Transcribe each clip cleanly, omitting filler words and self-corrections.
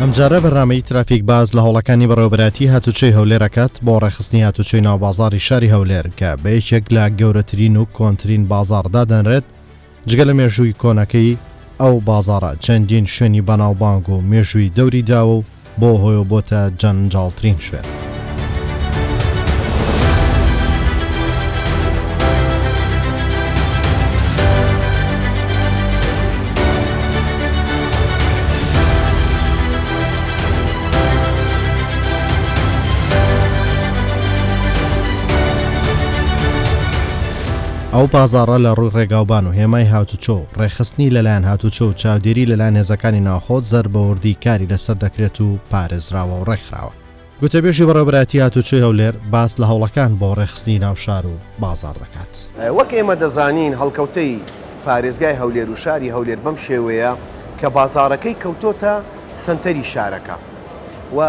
ئەمجارە بەرنامەی ترافیک باز لە هەوڵەکانی بەڕێوەبەرەتی هاتوچۆی هەولێرەکەت بۆ ڕێخستنی هاتوچۆی ناوبازاڕی شاری هەولێر کە بە یەکێک لە گەورەترین و کۆنترین بازاڕدا دەنرێت. جگە لە مێژووی کۆنەکەی ئەو بازاڕە چەندین شوێنی بەناوبانگ و مێژووی دەوری داوە و بۆ هۆی بۆتە جەنجاڵترین شوێن. ئەو بازاڕە لە ڕووی ڕێگاوبان و هێمای هاتوچۆ ڕێخستنی لەلایەن هاتوچۆ و چاودێری لەلایەن هێزەکانی ناوخۆت زەربەوردی کاری لەسەر دەکرێت و پارێزراوە و ڕێکخراوە. گوتەبێژی بەڕێوەبەرەتی هاتوچۆی هەولێر باس لە هەوڵەکان بۆ ڕێخستنی ناوشار و بازاڕ دەکات. وەک ئێمە دەزانین هەڵکەوتەی پارێزگای هەولێر و شاری هەولێر بەم شێوەیە کە بازاڕەکەی کەوتۆتە سنتەری شارەکە و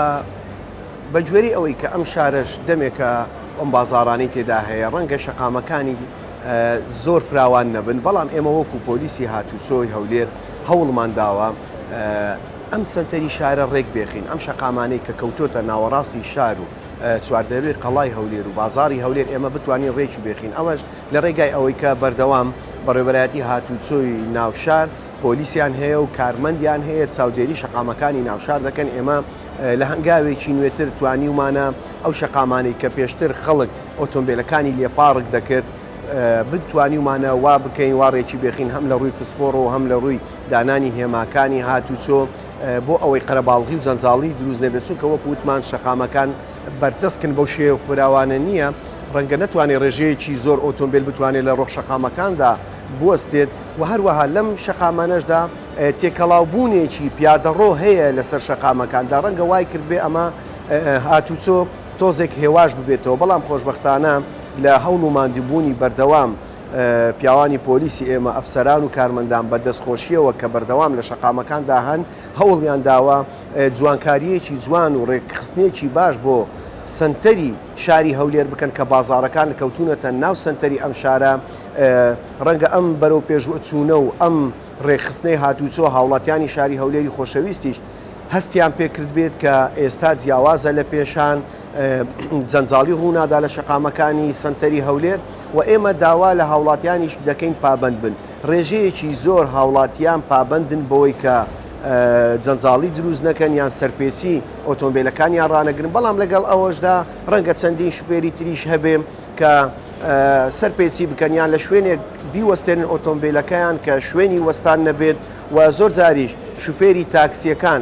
بەگوێرەی ئەوەی کە ئەم شارەش دەمێکە ئەم بازاڕانەی تێدا هەیە ڕەنگە شەقامەکانی زۆر فراوان نەبن، بەڵام ئێمە وەکو پۆلیسی هاتوچۆی هەولێر هەوڵمان داوە ئەم سنتەری شارە ڕێک بێخین، ئەم شەقامانەی کە کەوتۆتە ناوەڕاستی شار و چواردەوێ قەڵای هەولێر و بازاری هەولێر ئێمە بتوانین ڕێکی بێخین. ئەوەش لە ڕێگای ئەوەی کە بەردەوام بەڕێوەبەرەتی هاتوچۆی ناوشار پۆلیسیان هەیە و کارمەندیان هەیە چاودێری شەقامەکانی ناوشار دەکەن. ئێمە لە هەنگاوێکی نوێتر توانیمانە ئەو شەقامانەی کە پێشتر خەڵک ئۆتۆمبیلەکانی لێپاڕک دەکرد بتوانیمانە وا بکەین واڕێکی بێخین هەم لە ڕووی فسفۆڕ و هەم لە ڕووی دانانی هێماکانی هاتوچۆ بۆ ئەوەی قەرەباڵغی و جەنجاڵی دروست نەبێت، چونکە وەکو وتمان شەقامەکان بەردەستکن بەو شێوە فراوانە نییە، ڕەنگە نەتوانێت ڕێژەیەکی زۆر ئۆتۆمبیل بتوانێت لە ڕۆژ شەقامەکاندا بوەستێت و هەروەها لەم شەقامانەشدا تێکەڵاوبوونێکی پیادەڕۆ هەیە لەسەر شەقامەکاندا، ڕەنگە وای کرد بێ ئەمە هاتوچۆ تۆزێک هێواش ببێتەوە، بەڵام خۆشبەختانە لە هەوڵ و ماندووبوونی بەردەوام پیاوانی پۆلیسی ئێمە ئەفسەران و کارمەندان بە دەستخۆشیەوە کە بەردەوام لە شەقامەکاندا هەن هەوڵیان داوە جوانکاریەکی جوان و ڕێکخستنێکی باش بۆ سنتەری شاری هەولێر بکەن کە بازاڕەکان کەوتونەتە ناو سنتەری ئەم شارە. ڕەنگە ئەم بەرەو پێشوە چوونە و ئەم ڕێکخستنەی هاتوچۆ هاوڵاتیانی شاری هەولێری خۆشەویستیش هەستیان پێکرد بێت کە ئێستا جیاوازە لە پێشان جەنجاڵی ڕوونادا لە شەقامەکانی سنتەری هەولێر و ئێمە داوا لە هاوڵاتیانیش دەکەین پابند بن. ڕێژەیەکی زۆر هاوڵاتیان پابندن بەوەی کە جەنجاڵی دروست نەکەن یان سەرپێچی ئۆتۆمبیلەکانیان ڕانەگرن، بەڵام لەگەڵ ئەوەشدا ڕەنگە چەندین شوفێری تریش هەبێ کە سەرپێچی بکەن یان لە شوێنێک بیوەستێنن ئۆتۆمبیلەکەیان کە شوێنی وەستان نەبێت و زۆر جاریش شوفێری تاکسیەکان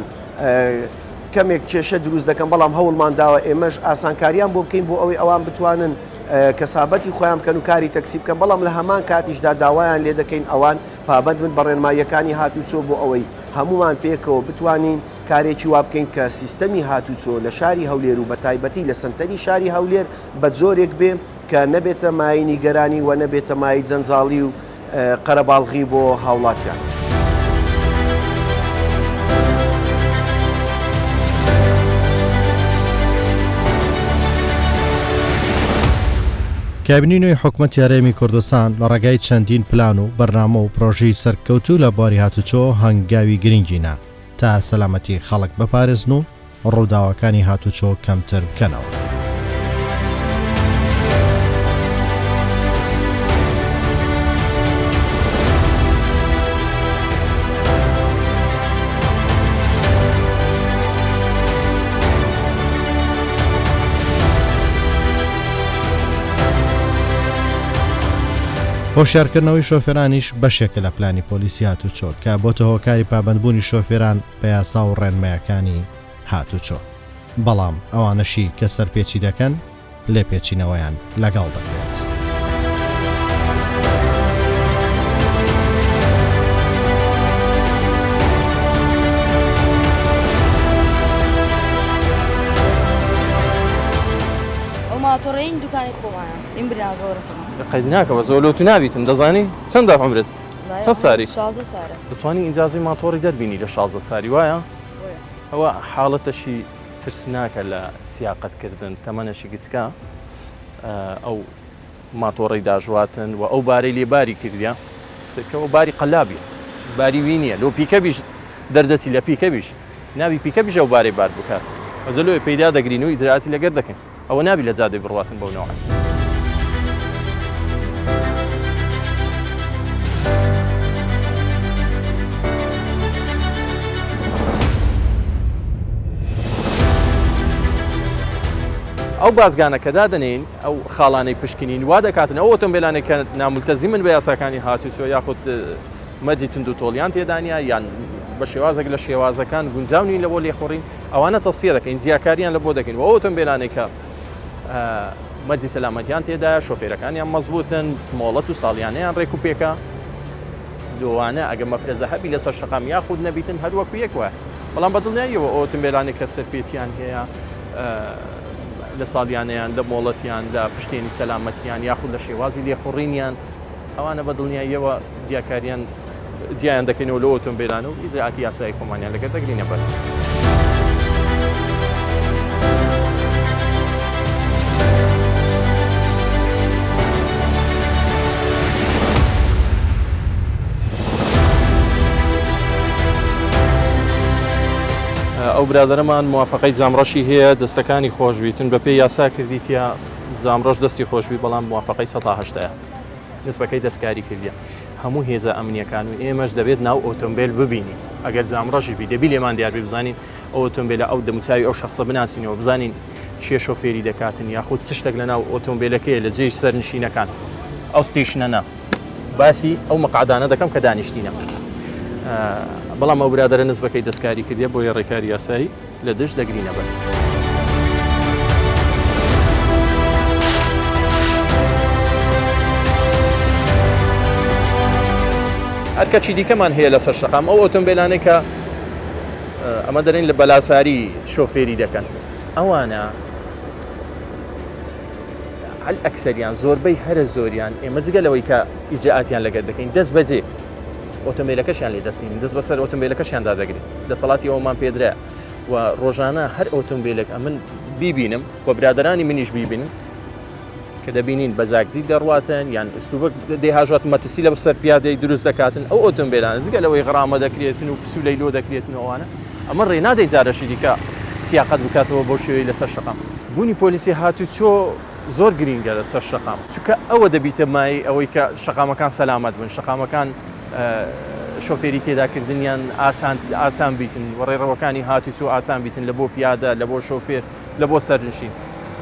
کەمێک کێشە دروست دەکەن، بەڵام هەوڵمان داوە ئێمەش ئاسانکاریان بۆ بکەین بۆ ئەوەی ئەوان بتوانن کەسابەتی خۆیان بکەن و کاری تەکسی بکەن، بەڵام لە هەمان کاتیشدا داوایان لێ دەکەین ئەوان پابند بن بە ڕێنماییەکانی هاتوچۆ بۆ ئەوەی هەمومان پێکەوە بتوانین کارێکی وا بکەین کە سیستەمی هاتوچۆ لە شاری هەولێر و بە تایبەتی لە سنتەری شاری هەولێر بە جۆرێک بێ کە نەبێتە مای نیگەرانی و نەبێتە مای جەنجاڵی و قەرەباڵغی بۆ هاوڵاتیان. کابینی حکوومەتی هەرێمی کوردستان لە ڕێگای چەندین پلان و بەرنامە و پرۆژەی سەرکەوتوو لە بواری هاتوچۆ هەنگاوی گرنگینە تا سەلامەتی خەڵک بپارێزن و ڕووداوەکانی هاتوچۆ کەمتر بکەنەوە. هۆشیارکردنەوەی شۆفێرانیش بەشێکە لە پلانی پۆلیسی هاتوچۆ کە بۆتە هۆکاری پابندبوونی شۆفێران بە یاسا و ڕێنمایەکانی هاتوچۆ، بەڵام ئەوانەشی کە سەرپێچی دەکەن لێپێچینەوەیان لەگەڵ دەکرێت. ماتۆڕین دوکانی خۆمانە ئیم برادۆڕەکەم قەید ناکە بە زۆلۆت نابیتن دەزانی چەندە عمرت؟ چەند ساری؟ 16 سارە. دەتوانی ئیجازەی ماتۆڕی دەربینی لە 16 ساری وایە؟ ئەوە حاڵەتەشی ترسناکە لە سیاقەتکردن تەمەنەشی گچکە ئەو ماتۆڕی داژواتن و ئەو بارەی لێباری کردیە سەکەەوە باری قەلابیە باری وینیە لۆ پیکە بیش دەردەسی لە پیکە بیش ناوی پیکە بیژە و بارەی بار بکات ئەزە لۆی پەیدا دەگرین و ئیجراعاتی لەگەر دەکەین ئەوە نابی لە جادەی بڕواتن بەو نەوە. ئەو بازگانەکەدا دەنین ئەو خاڵانەی پشکنین وا دەکاتن ئەو ئۆتۆمبیلانێک کە نامولتەزیمن بە یاساکانی هاتووچۆ یاخود مەرجی تند و تۆڵیان تێدانیا یان بە شێوازێک لە شێوازەکان گونجاونی لە بۆ لێخۆڕین ئەوانە تەسفیە دەکەین زیاکاریان لە بۆ دەکەین و ئەو ئۆتۆمبیلانێک کە مەرجی سەلامەتیان تێدایە شۆفێرەکانیان مەزبوطن سمۆڵەت و ساڵیانەیان ڕێک و پێکە لەوانە ئەگە مەفرەزە هەبی لەسەر شەقام یاخود نەبیتن هەروەکو یەک وایە بەڵام بەدڵنیاییەوە ئۆتۆمبیلانێک کە سەرپێچیان هەیە لە ساڵیانیان لە مۆڵەتیان لە پشتێنی سەلامەتیان یاخود لە شێوازی لێخۆڕینیان ئەوانە بەدڵنیاییەوە جیاکاریان جیایان دەکەینەوە لە ئۆتۆمبیلان و ئیجراعاتی یاسایی کۆمانیان لەگەر دەگرینە بەر. ئەو برادەرەمان موافقەی جامڕەشی هەیە دەستەکانی خۆشببیتن بە پێی یاسا کردیتە جامڕۆژ دەستی خۆشببی بەڵام موافقەی 1970 نسبەکەی دەستکاری کردیە هەموو هێزە ئەمنیەکان و ئێمەش دەبێت ناو ئۆتۆمبیل ببینی ئەگەر جامڕەشی بی دەبی لێمان دیاربی بزانین ئەو ئۆتۆمبیلە ئەو دەموچاوی ئەو شخصە بناسیینەوە بزانین چیە شۆفێری دەکاتن یاخود چ شتێک لە ناو ئۆتۆمبیلەکەی لە جێی سەرنشینەکان ئەو ستیشنەنا باسی ئەو مەقعدانە دەکەم کە دانیشتینە بەڵام ئەو برادەرە نسبەکەی دەستکاری کردیە بۆیە ڕێکاری یاسایی لە دەشت دەگرینە بەر. هەر کەچی دیکەمان هەیە لەسەر شەقام ئەو ئۆتۆمبیلانەی کە ئەمە دەرێن لە بەلاساری شۆفێری دەکەن ئەوانە هەل ئەکسەریان زۆربەی هەرە زۆریان ئێمە جگە لەوەی کە ئیجراعاتیان لەگەر دەکەین دەست بەجێ ئۆتۆمبیلەکەشیان لێ دەستین دەست بەسەر ئۆتۆمبیلەکەشیان دادەگرین دەسەڵاتی ئەومان پێدرایە و ڕۆژانە هەر ئۆتۆمبیلێک ئەمن بیبینم و برادرانی منیش بیبینن کە دەبینین بە زاگزی دەڕواتن یان ئستوبک دەیهاژات مەترسی لە سەر پیادەی دروست دەکاتن ئەو ئۆتۆمبیلان جگە لەوەی غڕامە دەکرێتن و پسولەی لۆ دەکرێتن ئەوانە ئەمە ڕێنادەی جارەشی دیکە سیاقەت بکاتەوە بۆ شێوەی لەسەر شەقام بوونی پۆلیسی هاتوچۆ زۆر گرینگە لەسەر شەقام چونکە ئەوە دەبیتە مای ئەوەی کە شەقامەکان سەلامەت بن شەقامەکان شۆفێری تێداکردنیان ئاسان بیتن وەڕێڕەوەکانی هاتوچۆ ئاسان بیتن لە بۆ پیادە لە بۆ شۆفێر لە بۆ سەرنشین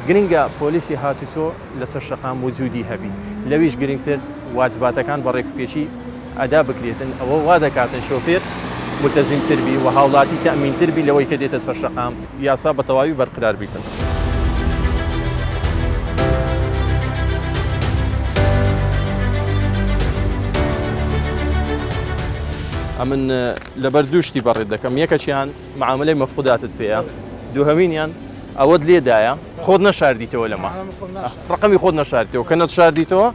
گرنگە پۆلیسی هاتوچۆ لەسەر شەقام وجودی هەبی لەویش گرنگتر واجباتەکان بە ڕێکپێشی ئەدا بکرێتن ئەوە وا دەکاتن شۆفێر ملتەزیمتر بی و هاوڵاتی تەمینتر بی لەوەی کە دێتە سەر شەقام یاسا بە تەواوی بەرقرار بیتن. ئەمن لەبەر دووشتی بەڕێت دەکەم یەکەچیان معاملەی مەفقوداتت پێەیە دووهەمینیان ئەوەت لێدایە خۆت نەشاردیتەوە لەمە ڕقەمی خۆت نەشاردیتەوە کە نەشاردیتەوە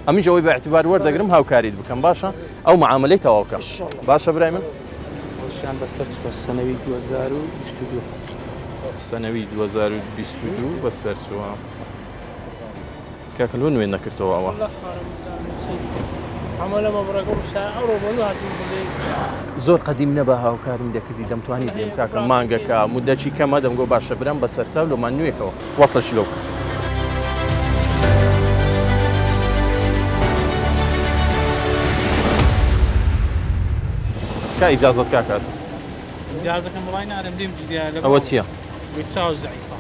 ئەمیش ئەوەی بە اعتیبار وەردەگرم هاوکاریت بکەم باشە ئەو معاملەی تەواوکەم باشە برای من شان بەسەر سەنەوی 2022 سەنەوی 2022 بەسەر چووە کاکەلۆ نوێن نەکردەوە ئەوە زۆر قەدیم نەبە هاوکارم دەکردی دەمتوانی بێم کاکە مانگەکە مودەچی کەمە دەمگۆ باشە برم بە سەرچاو لۆمان نوێکەوە وەسەش لەو کا ئیجازەت کاکات ئیجازەکەم بڵای نارم دێم جدیا ئەوە چییە؟ چاو زەعیفە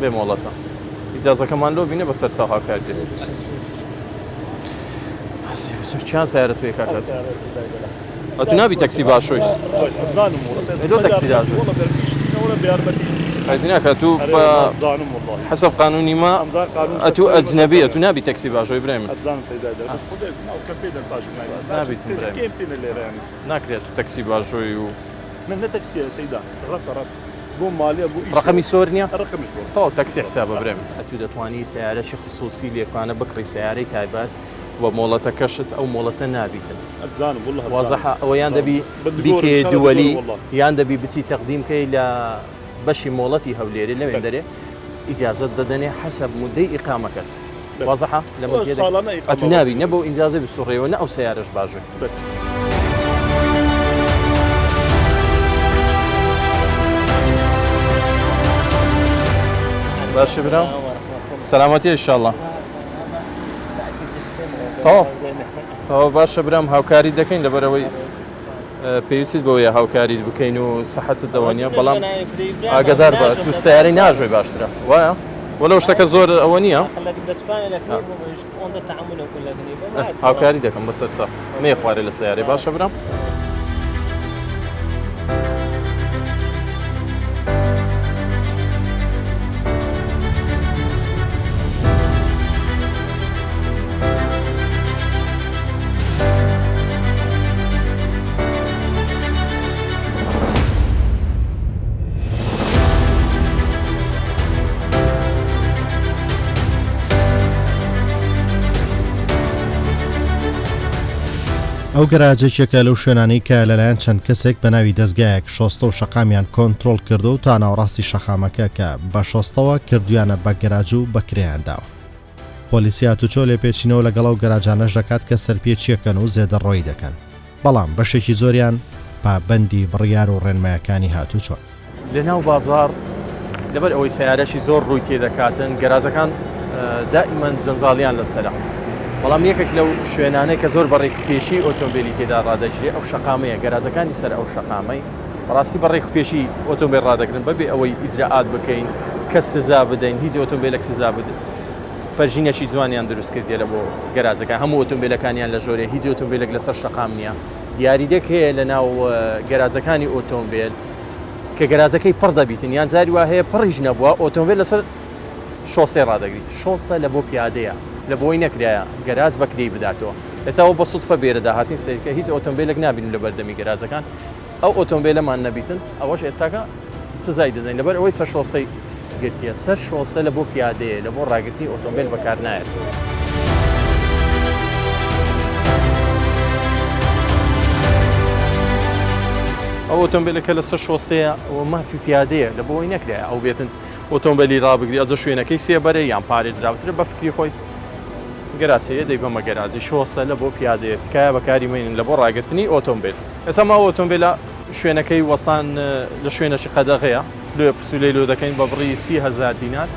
بێ مۆڵەتە ئیجازەکەمان لۆ بینە بە سەرچاو هاوکار دێت چیان سیارەت پێ کاکات ئەتو نابی تەکسی باشۆی لۆ تەکسی داژوو هەدی ناکات تو بە حەسەب قانونی ما ئەتو ئەجنەبی ئەتو نابی تەکسی باشۆی برای من نابیتم برای من ناکرێت تو تەکسی باشۆی و ڕقەمی سۆر نییە تەواو تەکسی حسابە برای من ئەتو دەتوانی سیارەی خصوصی لێکوانە بکڕی سیارەی تایبەت و مۆڵەتەکەشت ئەو مۆڵەتە نابیتن وازەحە ئەوە یان دەبی بیکێ دووەلی یان دەبی بچی تەقدیمکەی لە بەشی مۆڵەتی هەولێرە لەوێن دەرێ ئیجازەت دەدەنێ حەسەب مودەی ئیقامەکەت وازەحە لەمە ئەتو نابی نە بۆ ئیجازە بسوڕێەوە نە ئەو سیارەش باشوێ باشە برام سەلامەتی ئینشاءڵڵا تەواو باشە برام هاوکاری دەکەین لەبەرەوەی پێویستیت بەوەیە هاوکاریت بکەین و سەحەتت ئەوە نییە بەڵام ئاگدار بە تو سیارەی ناژۆی باشترە وایە وەلەو شتەکە زۆر ئەوە نییە هاوکاری دەکەم بەسەر چا مێ خوارێ لە سیارەی باشە برام ئەو گەراجێکێکە لەو شوێنانەی کە لەلایەن چەند کەسێک بە ناوی دەستگایەک شۆستە و شەقامیان کۆنتترۆل کردو و تا ناوڕاستی شەقامەکە کە بە شۆستەوە کردویانە بە گەراج و بەکرێیانداوە. پۆلیسی هاتوچۆ لێ پێچینەوە لەگەڵ ئەو گەراجانەش دەکات کە سەرپێچیەکەن و زێدەڕۆی دەکەن بەڵام بەشێکی زۆریان پابەندی بڕیار و ڕێنمایەکانی هاتوچۆن. لە ناو بازار لەبەر ئەوەی سیارەشی زۆر ڕووی تێدەکاتن گەرازەکان دائیمەن جەنجاڵیان لەسەرە بەڵام یەکێک لەو شوێنانەی کە زۆر بەڕێک پێشی ئۆتۆمبیلی تێدا ڕادەژێ ئەو شەقامەیە گەرازەکانی سەر ئەو شەقامەی بەڕاستی بەڕێک پێشی ئۆتۆمبیل ڕادەکردن بەبێ ئەوەی ئیجراعات بکەین کەس سزا بدەین هیچ ئۆتۆمبیلێک سزا بدەین پەرژینەشی جوانیان دروست کردێ لە بۆ گەرازەکان هەموو ئۆتۆمبیلەکانیان لە ژۆرێ هیچ ئۆتۆمبیلێک لەسەر شەقام نییە دیاریدەک هەیە لە ناو گەرازەکانی ئۆتۆمبیل کە گەرازەکەی پڕ دەبیتن یان جاری وا هەیە پڕیش نەبووە ئۆتۆمبیل لەسەر شۆستێ ڕادەگری شۆستە لە بۆ پیادەیە لە بۆی نەکرایە گەراج بەکرێی بداتەوە ئێستاەوە بە سوودفە بێرەدا هاتین سیرکە هیچ ئۆتۆمبیلێک نبینن لە بەردەمی گەرازەکان ئەو ئۆتۆمبیلەمان نەبیتن ئەوەش ئێستاکە سزای دەدەین لەبەر ئەوەی سەر شۆستەی گرتیە سەر شۆستە لە بۆ پیادەیە لە بۆ ڕاگررتنی ئۆتۆمبیل بەکار نایێت. ئەو ئۆتۆمبیلەکە لەسەر شۆستەیە ئەوە مافی پیادەیە لە بۆی نەکرایە ئەو بێتن ئۆتۆمبیلی ڕابگری ئەجە شوێنەکەی سێبەرە یان پارێزراوترە بە فکری خۆی گەراچەیە دەی بەمە گەرازی شۆستە لە بۆ پیادەیە تکایە بەکاری مێنن لە بۆ ڕاگررتنی ئۆتۆمبیل ئێستا ما ئۆتۆمبیلە شوێنەکەی وەستان لە شوێنەشی قەدەغەیە لێ پسولەی لۆ دەکەین بە بڕی 30,000 دینار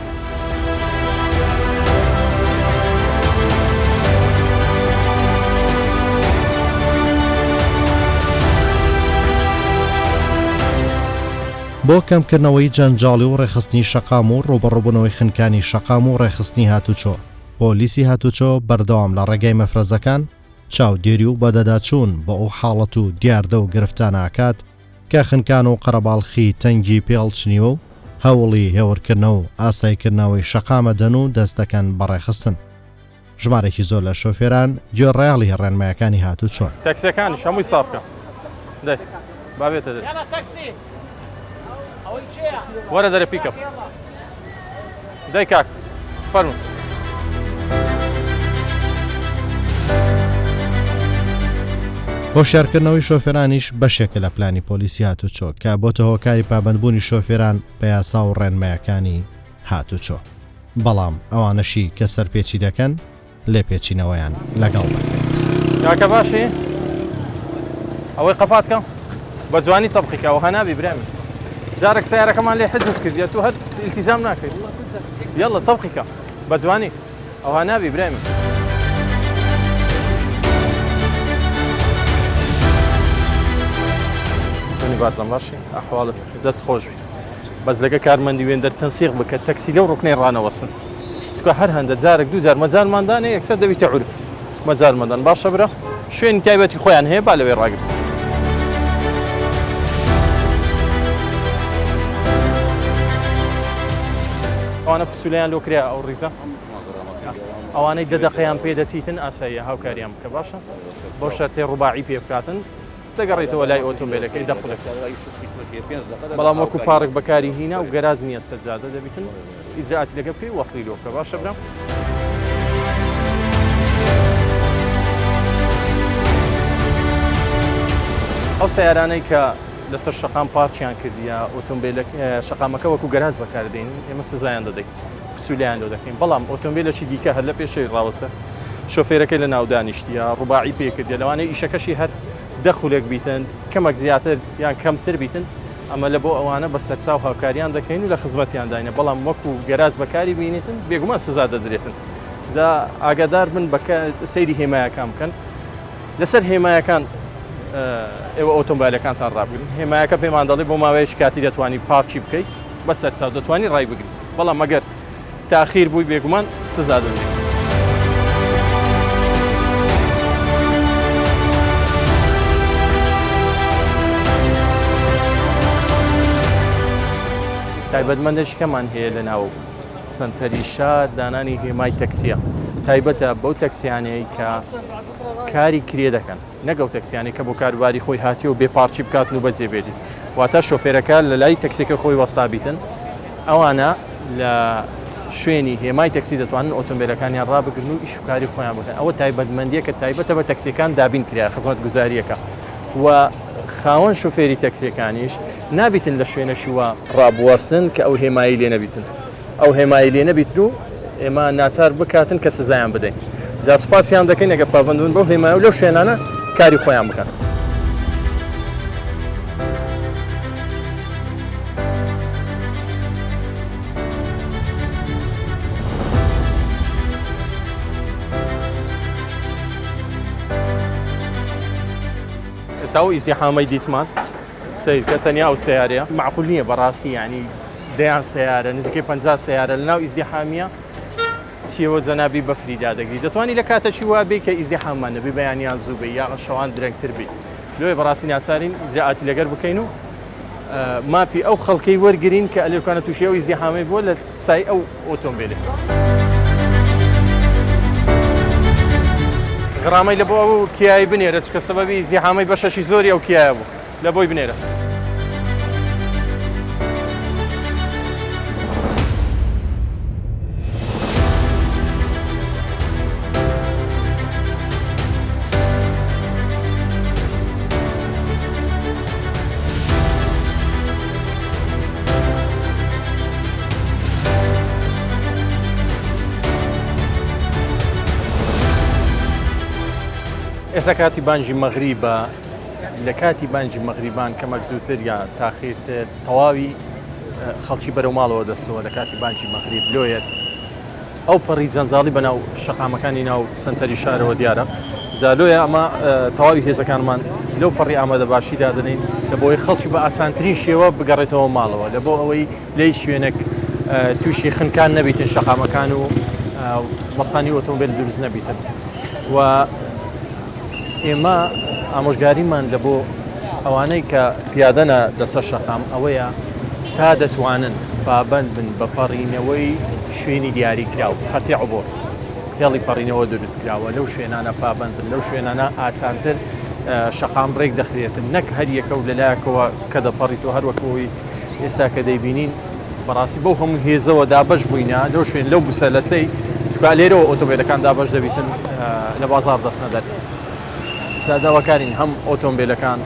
بۆ کەمکردنەوەی جەنجاڵی و ڕێخستنی شەقام و ڕوبەڕووبوونەوەی خنکانی شەقام و ڕێخستنی هاتوچۆ پۆلیسی هاتوچۆ بەردەوام لە ڕێگەی مەفرەزەکان چاودێری و بەدەداچوون بە ئەو حاڵەت و دیاردە و گرفتان ئاکات کە خنکان و قەرەباڵخی تەنگی پێڵچنیوە و هەوڵی هێورکردنەوە و ئاسایکردنەوەی شەقامە دەن و دەستەکەن بەڕێخستن ژمارێکی زۆر لە شۆفێران گوێڕایاڵی ڕێنمایەکانی هاتوچۆن تاکسیەکانیش هەمووی سافکە دەی بابێتە دەر وەرە دەرە پیکەپ دەی کاک فەرموو هۆشیارکردنەوەی شۆفێرانیش بەشێکە لە پلانی پۆلیسی هاتوچۆ کە بۆتە هۆکاری پابەندبوونی شۆفێران بە یاسا و ڕێنمایەکانی هاتوچۆ بەڵام ئەوانەشی کە سەرپێچی دەکەن لێپێچینەوەیان لەگەڵ دەکرێت. کاکە باشی ئەوەی قەپاتکە بە جوانی تەبقیکەوە هەنابی برامی جارێک سیارەکەمان لێ حجز کردیە تو هەر ئیلتیزام ناکەیت یەڵە تەبقیکە بە جوانی ئەو هەنابی برامی بازم باشی ئەحواڵت دەست خۆش بی بەس لەگە کارمەندی وێندەر تەنسیق بکە تەکسی لەو ڕوکنەی ڕانەوەسن چکە هەر هەندە جارێک دوو جار مەجارماندانە یەکسەر دەبیتە عورف مەجارمەدان باشە برە شوێنی تایبەتی خۆیان هەیە با لەوێ ڕاگرن ئەوانە پسوولیان لۆ کرا ئەو ڕیزە ئەوانەی دەدەقەیان پێدەچیتن ئاساییە هاوکاریان بکە باشە بۆ شەرتێ ڕووباعی پێ بکاتن دەگەڕێتەوە لای ئۆتۆمبیلەکەی دەخڵێت بەڵام وەکو پارک بەکاری هینا و گەراز نییە سەجادە دەبیتن ئیجراعاتی لەگە بکەی وەسڵی لۆ بکە باشە برام ئەو سیارانەی کە لەسەر شەقام پارچیان کردیە ئۆتۆمبیلە شەقامەکە وەکو گەراز بەکاردێن ئێمە سزایان دەدەین پسوولیان لۆ دەکەین بەڵام ئۆتۆمبیلەکی دیکە هەر لە پێشەی ڕاوەستە شۆفێرەکەی لە ناو دانیشتیە ڕووباعی پێکردی لەوانەیە ئیشەکەشی هەر دەخولێک بیتن کەمەک زیاتر یان کەمتر بیتن ئەمە لە بۆ ئەوانە بە سەرچاو هاوکاریان دەکەین و لە خزمەتیان داینە بەڵام وەکو گەراز بەکاری بینێتن بێگومان سزا دەدرێتن جا ئاگادار بن سەیری هێمایەکان بکەن لەسەر هێمایەکان ئێوە ئۆتۆمبیلەکانتان ڕابگرن هێمایەکە پێمان دەڵێ بۆ ماوەیەکی کاتی دەتوانی پارچی بکەیت بە سەرچاو دەتوانی ڕای بگریت بەڵام مەگەر تاخیر بووی بێگومان سزا دەدرێت تایبەتمەندێکمان هەیە لە ناو سنتەری شار دانانی هێمای تەکسیە تایبەتە بەو تەکسیانەی کە کاری کرێ دەکەن نەگەڵ تەکسیانی کە بۆ کاروباری خۆی هاتی و بێپارچی بکاتن و بەجێبێتی واتە شۆفێرەکە لە لای تەکسیکە خۆی وەستابیتن ئەوانە لە شوێنی هێمای تەکسی دەتوانن ئۆتۆمبیلەکانیان ڕابگرن و ئیشکاری خۆیان بکەن ئەوە تایبەتمەندیە کە تایبەتە بە تەکسیەکان دابین کرا خزمەت گوزاریەکە و خاوەن شوفێری تەکسیەکانیش نابیتن لە شوێنەشی وە ڕابواستن کە ئەو هێمایی لێ نەبیتن ئەو هێمایی لێ نەبیتن و ئێمە ناچار بکاتن کە سزایان بدەین جا سوپاسیان دەکەین ئەگە پابندبن بەو هێمای و لەو شوێنانە کاری خۆیان بکەن ئێستا و ئیزدیحامەی دیتمان سیرکە تەنیا ئەو سیارەیە معقول نییە بەڕاستی یعنی دەیان سیارە نزیکەی 50 سیارە لە ناو ئیزدیحامیە چیەوە جەنابی بەفریدا دەگری دەتوانی لە کاتەکی وا بێ کە ئیزدیحامان نەبی بەیانیان زوو بێ یا شەوان درەنگتر بێت لێ بەڕاستی ناچارین ئیجراعاتی لەگەر بکەین و مافی ئەو خەڵکەی وەرگرین کە ئەلێرکانە تووشی ئەو ئیزدیحامی بووە لە سای ئەو ئۆتۆمبیلێ غڕامەی لە بۆ ئەو کیایی بنێرە چکە سەبەبی ئیزدیحامی بەشەشی زۆری ئەو کیایە بوو لە بۆی بنێرە ئێستا کاتی بانجی مەغریبە لە کاتی بانجی مەغریبان کەمەک زووتر یا تاخیرتر تەواوی خەڵکی بەرەو ماڵەوە دەستەوە لە کاتی بانجی مەغریب لۆیەت ئەو پەڕی جەنجاڵی بەناو شەقامەکانی ناو سنتەری شارەوە دیارە جالۆیە ئەمە تەواوی هێزەکانمان لەو پەڕی ئامادە باشیدا دەنین لە بۆی خەڵکی بە ئاسانترین شێوە بگەڕێتەوە ماڵەوە لە بۆ ئەوەی لەی شوێنێک تووشی خنکان نەبیتن شەقامەکان و مەسانی ئۆتۆمبیل دروست نەبیتن و ئێمە ئامۆژگاریمان لە بۆ ئەوانەی کە پیادەنە دەسە شەقام ئەوەیە تا دەتوانن پابند بن بە پەڕینەوەی شوێنی دیاریکراوە خەتی عبۆر پێڵی پەڕینەوە دروست کراوە لەو شوێنانە پابند بن لەو شوێنانە ئاسانتر شەقام ڕێک دەخرێتن نەک هەر یەکە و لەلایەکەوە کە دەپەڕیتەوە هەر وەکەوەی ئێستا کە دەیبینین بەڕاستی بەو هەموو هێزەوە دابەش بووینە لەو شوێن لەو بوسە لەسەی چکە لێرەوە ئۆتۆمبیلەکان دابەش دەبیتن لە بازار دەست نەدەن داواکارین هەم ئۆتۆمبیلەکان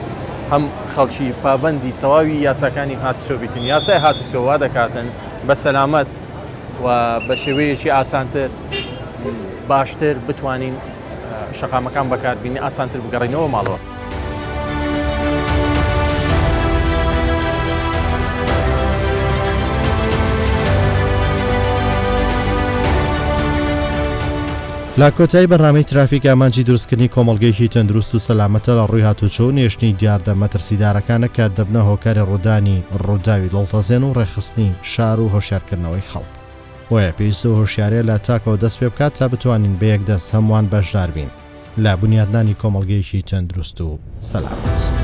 هەم خەڵکی پابندی تەواوی یاساکانی هاتوچۆ بیتن یاسای هاتوچۆ وا دەکاتن بە سەلامەت و بە شێوەیەکی ئاسانتر باشتر بتوانین شەقامەکان بەکاربینی ئاسانتر بگەڕینەوە ماڵەوە. لا کۆتایی بەرنامەی ترافیک ئامانجی دروستکردنی کۆمەڵگەیەکی تەندروست و سەلامەتە لە ڕووی هاتوچۆ و نێشتنی دیاردە مەترسیدارەکانە کە دەبنە هۆکاری ڕوودانی ڕووداوی دڵتەزێن و ڕێخستنی شار و هۆشیارکردنەوەی خەڵک وایە پێویستە و هۆشیارە لە تاکەوە دەست پێ بکات تا بتوانین بە یەک دەست هەمووان بەشدار بین لە بنیادنانی کۆمەڵگەیەکی تەندروست و سەلامەت.